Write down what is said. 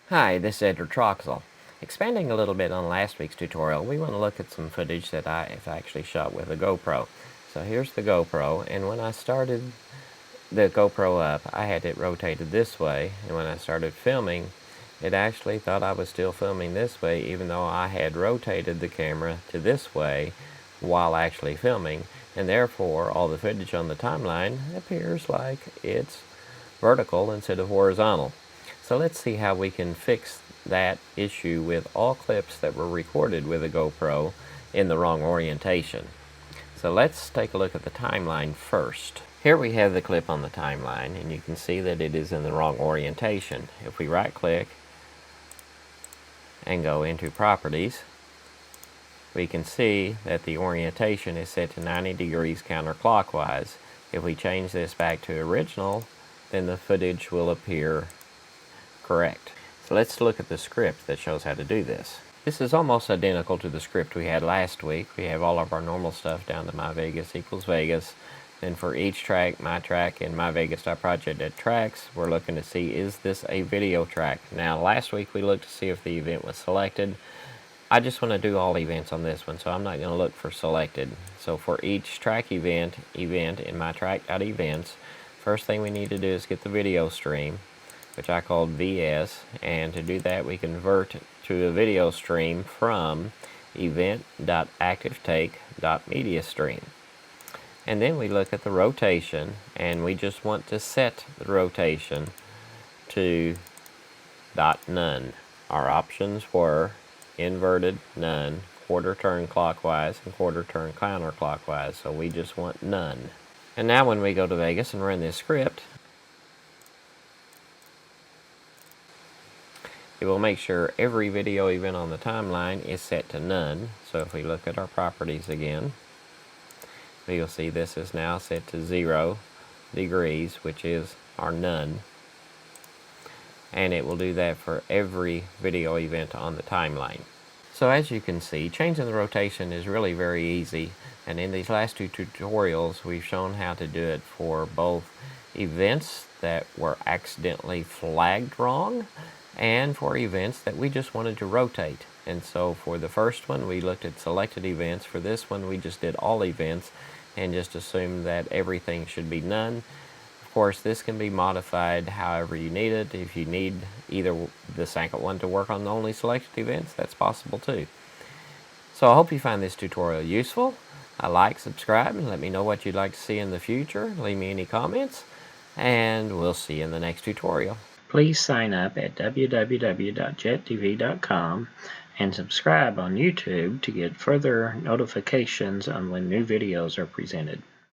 Hi, this is Edward Troxel. Expanding a little bit on last week's tutorial, we want to look at some footage that I have actually shot with a GoPro. So here's the GoPro, and when I started the GoPro up, I had it rotated this way, and when I started filming, it actually thought I was still filming this way, even though I had rotated the camera to this way while actually filming, and therefore all the footage on the timeline appears like it's vertical instead of horizontal. So let's see how we can fix that issue with all clips that were recorded with a GoPro in the wrong orientation. So let's take a look at the timeline first. Here we have the clip on the timeline, and you can see that it is in the wrong orientation. If we right click and go into properties, we can see that the orientation is set to 90 degrees counterclockwise. If we change this back to original, then the footage will appear correct. So let's look at the script that shows how to do this. This is almost identical to the script we had last week. We have all of our normal stuff down to my Vegas equals Vegas. Then for each track, my track, and my Vegas.project at tracks, we're looking to see, is this a video track? Now last week we looked to see if the event was selected. I just want to do all events on this one, so I'm not going to look for selected. So for each track event in my track.events, first thing we need to do is get the video stream, which I called VS, and to do that we convert to a video stream from event.activetake.mediastream. And then we look at the rotation, and we just want to set the rotation to .none. Our options were inverted, none, quarter turn clockwise, and quarter turn counterclockwise, so we just want none. And now when we go to Vegas and run this script, it will make sure every video event on the timeline is set to none. So if we look at our properties again, we'll see this is now set to 0 degrees, which is our none. And it will do that for every video event on the timeline. So as you can see, changing the rotation is really very easy. And in these last two tutorials, we've shown how to do it for both events that were accidentally flagged wrong and for events that we just wanted to rotate. And so for the first one, we looked at selected events. For this one, we just did all events and just assumed that everything should be none. Of course, this can be modified however you need it. If you need either the second one to work on only selected events, that's possible too. So I hope you find this tutorial useful. Like, subscribe, and let me know what you'd like to see in the future. Leave me any comments, and we'll see you in the next tutorial. Please sign up at www.JETDV.com and subscribe on YouTube to get further notifications on when new videos are presented.